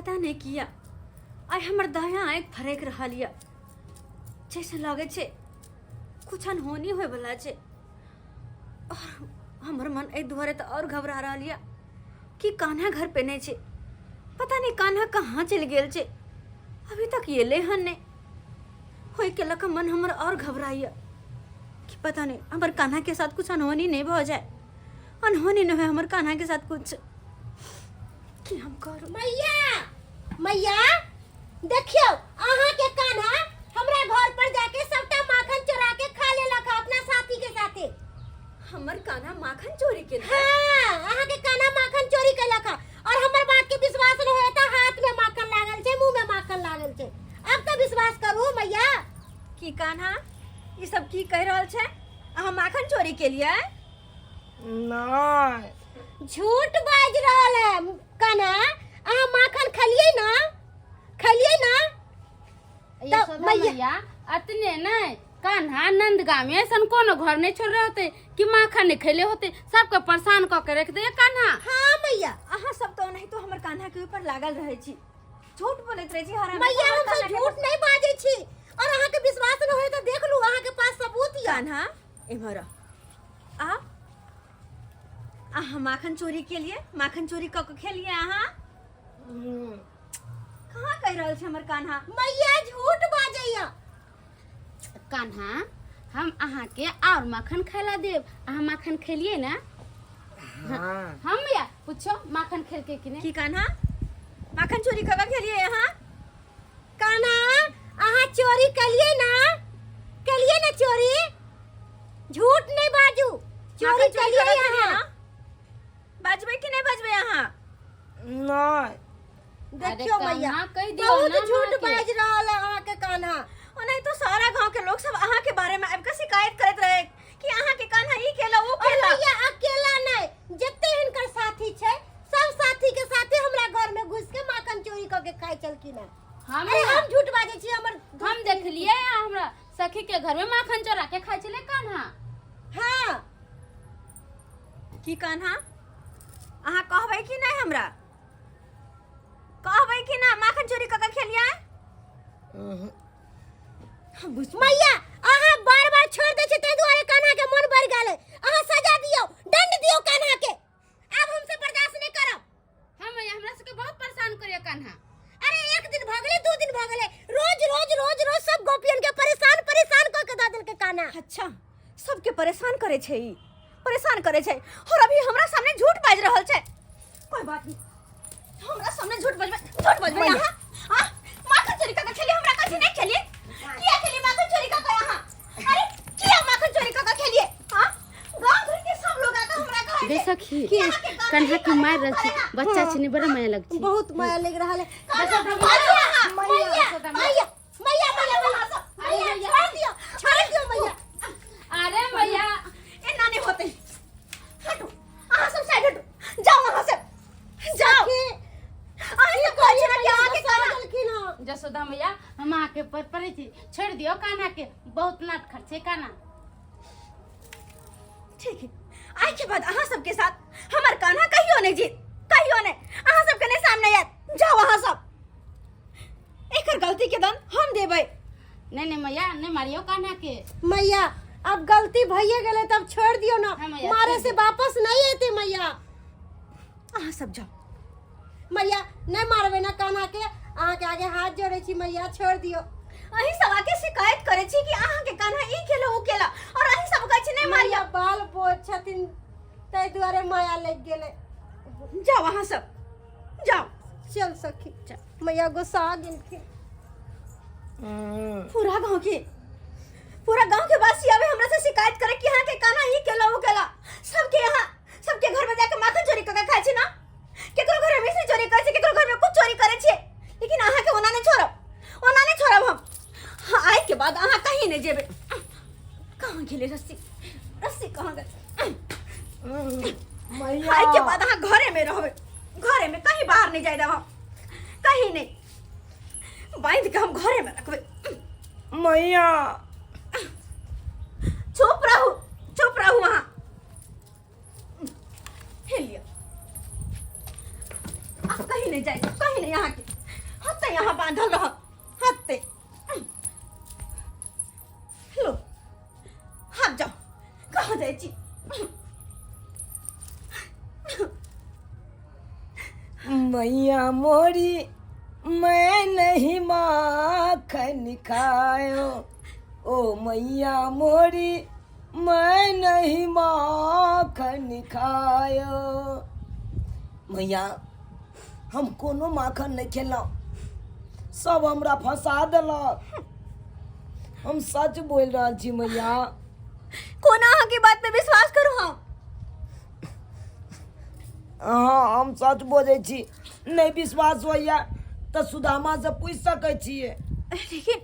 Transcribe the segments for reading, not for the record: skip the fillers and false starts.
पता नहीं किया आई हमर दाया आँख फरेक रहा लिया जैसे लगे छे कुछ अनहोनी होए वाला छे और हमर मन एक दुआरे तो और घबरा रहा लिया कि कान्हा घर पे नहीं छे। पता नहीं कान्हा कहाँ चल गेल छे, अभी तक ये ले हन ने होए के लका मन हमर और घबराइया कि पता नहीं हमर कान्हा के साथ कुछ अनहोनी नहीं हो जाए, अनहोनी नहीं है हमर कान्हा के साथ कुछ कि हम करू। मैया मैया देखियो अहाँ के कान्हा हमरा घर पर जाके सबटा माखन चुरा के खा लेलक अपना साथी के साथे। हमर कान्हा माखन चोरी के हाँ अहाँ के कान्हा माखन चोरी केलक और हमर बात के विश्वास न होए त हाथ में माखन लागल छे मुंह में माखन लागल छे। अब तो विश्वास करू मैया कि कान्हा ये सब की कह रहल छे, अहाँ माखन चोरी के लिए नहीं झूठ बाज रहल है कान्हा। अहाँ माखन खलिए ना मैया अतने नहीं कान्हा नंदगांव में ऐसा कोनो घर नहीं छोड़ रहे होते कि माखन नहीं खेले होते, सबको परेशान क के रख दे कान्हा। हाँ मैया अहाँ सब तो नहीं तो हमर कान्हा के ऊपर लागल रहे छी, झूठ बोलत रहे छी। हरा मैया हम सब झूठ नहीं बाजे छी और अहाँ के विश्वास न होए तो देख लू अहाँ के पास सबूत है। कान्हा इमहर अहाँ माखन चोरी के लिए माखन चोरी क के खेलिए अहाँ कहाँ कह रहल छे हमर कान्हा। मैया झूठ बाजैया कान्हा हम अहाँ के और माखन खिला देब, अहाँ माखन खेलिए ना। हाँ हम या पूछो माखन खेल के कि नहीं कि कान्हा माखन चोरी क के खेलिए यहाँ। कान्हा अहाँ चोरी कलिए ना चोरी, झूठ नहीं बाजू, चोरी कलिए यहाँ। बजबे कि नहीं बजबे यहाँ। नहीं देखियो मैया कह दियो बहुत ना झूठ अहाँ के। बाज रहल है अहाँ के कान्हा। और नहीं तो सारा गांव के लोग सब अहाँ के बारे में अब का शिकायत करत रहे कि अहाँ के कान्हा ई केला वो और केला। मैया अकेला नहीं जत्ते हिनकर साथी छे सब साथी के साथे हमरा घर में घुस के माखन चोरी क के खाए चलकिन है। हम अरे हम झूठ बाजे छी हमर हम देख लिए हमरा सखी के घर में माखन चोरा के खाए चले कान्हा। हाँ कि कान्हा अहाँ कहबै कि नहीं हमरा, कहबै कि ना माखन चोरी क के खेलिए। मैया अहाँ बार-बार छोड़ दे छी तै दुआरे कान्हा के मन बढ़ गेल है। अहाँ सजा दियो, दंड दियो कान्हा के, अब हमसे बर्दाश्त नहीं करब। हम हमरा से बहुत परेशान करिए कान्हा। अरे एक दिन भ गेले 2 दिन भ गेले, रोज सब गोपियन के परेशान क के द देल के कान्हा। अच्छा सबके परेशान करे छे, ई परेशान करे छे और अभी हमरा सामने झूठ बाज रहल छे। कोई बात नहीं हमरा सामने झूठ बजबे यहाँ। हां माखन चोरी क के खेलिए, हमरा कथि नहीं खेलिए। किया खेलिए माखन चोरी क के यहाँ। अरे किया माखन चोरी क के खेलिए। हां गांव घर के सब लोग आके हमरा कहे दे सखी कान्हा के मार रह छी, बच्चा छनी बड़ा माया लग छी। बहुत माया लग रहा है। छोड़ दियो मैया। अरे मैया एना नहीं होते। हटो आहा सब साइड हटो, जाओ वहां से जाओ। आई तो कोई ना यहाँ के कान्हा। जसोदा मैया हम आके पर पड़े थी, छोड़ दियो कान्हा के, बहुत नाट खर्चे कान्हा। ठीक है आज के बाद अहाँ सबके साथ हमार कान्हा कहियो नहीं जीत, कहियो नहीं। अहाँ सबके नहीं सामने याद, जाओ वहां सब। एकर गलती के दंड हम देबै। नहीं मैया नहीं मारियो कान्हा के। मैया अब गलती भइए गेले तब छोड़ दियो ना, हाँ मैया, मारे छोड़ से दियो। वापस नहीं आते मैया। अहाँ सब जाओ। मैया नहीं मारबे ना कान्हा के, अहाँ के आगे हाथ जोड़े छी मैया, छोड़ दियो। अहीं सब आके शिकायत करे छी कि अहाँ के कान्हा ई केला ऊ केला और अहीं सब कहै छी नहीं मारिया। मैया बाल पोछ छथिन तै दुआरे माया लग गेले। जाओ वहां सब जाओ। चल सखी मैया गुस्सा गेलखिन। पूरा गांव के वासी आवे हमरा से शिकायत करे कि यहाँ के कान्हा ई केला ऊ केला। सबके घर में जाके माखन चोरी करके खाए छी ना। केकरो घर में मिश्री चोरी करे छी, केकरो घर में कुछ चोरी करे छी, लेकिन अहाँ के ओना नहीं छोड़ब हम। हाँ आए के बाद अहाँ कहीं नहीं जेबे। कहाँ गेले रस्सी कहाँ गए। मैया आए के बाद अहाँ घरे में रहबे, घरे में कहीं बाहर नहीं जाए देब हम, कहीं नहीं। बांध के हम घरे में रखबे। मैया चुप रहो वहां। हिलिया अब कहीं नहीं जाए, कहीं नहीं यहाँ के। हत्ते यहाँ बांधल रह हत्ते लो हाथ जाओ कहाँ जाए छी मैया मोरी मैं नहीं माखन खायो, ओ मैया मोरी मैं नहीं माखन खायो। मैया हम कोनो माखन नहीं खेलौं, सब हमरा फंसा देलक। हम सच बोल रहल छी मैया। कोना अहाँ की बात पे विश्वास करू हम हाँ हम सच बोले छी, नहीं विश्वास होइया तो सुदामा से पूछ सकै छियै। लेकिन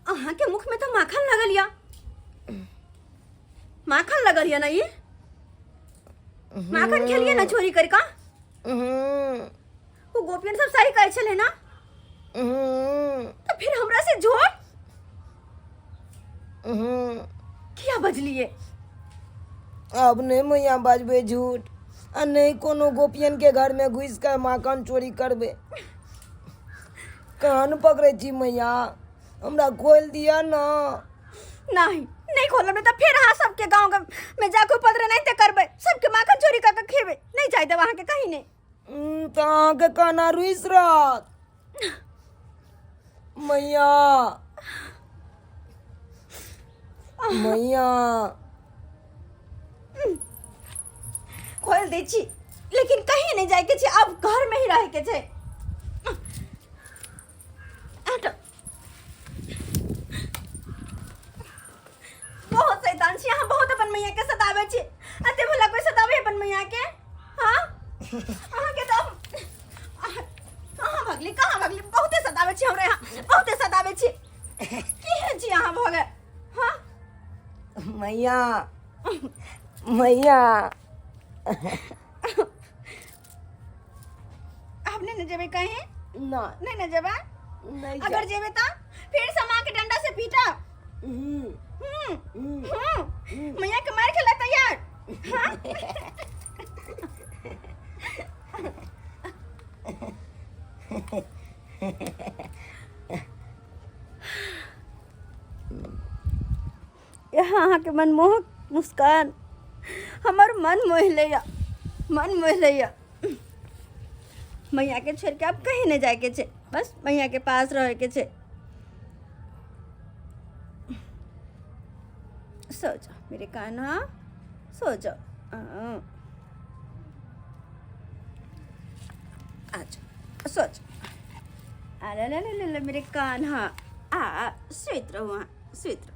अहाँ के मुख में तो माखन लगल या माखन लगल या ना ये माखन खेलिए ना चोरी कर का वो गोपियन सब सही कहे छले ना तो फिर हमरा से झूठ क्या बजलिए अब नहीं मैया बाजबे झूठ आ नहीं कोनो गोपियन के घर में घुस कर माखन चोरी करबे। कान पकड़े छी मैया, हमरा खोल दिया ना। नहीं खोलब तो फिर हाँ सबके गांव में जाके उपद्रव नहीं ते करबे, सबके माखन चोरी करके खेबे नहीं चाहते वहां के कहीं नहीं। तो आके काना रुइस रात मैया मैया खोल दे छी लेकिन कहीं नहीं जाए के छे, अब घर में ही रह के छे। हटो। बहुत शैतान छी यहाँ, बहुत अपन मैया के सतावे छी। अते भला कोई सतावे अपन मैया के? हाँ अहाँ के तो कहाँ भगली बहुते सतावे छी हमरे यहाँ, बहुते सतावे छी। की है छी यहाँ भगे? हाँ मैया मैया आपने न जेबे कहीं? ना नहीं न जेबे? नहीं अगर जेबे तो फिर समा के डंडा से पीटा। मैया के मार खेला तैयार। हाँ? यहाँ के मनमोहक मुस्कान हमार मन मोह लिया, मन मोह लिया। मैया के छोड़ के अब कहीं नहीं जाए के छे, बस मैया के पास रह के छे। सो जाओ मेरे कान्हा, सो जाओ। आ जाओ, सो जाओ। अरे ले ले ले मेरे कान्हा, आ स्वीत रहो वहाँ, स्वीत रहो।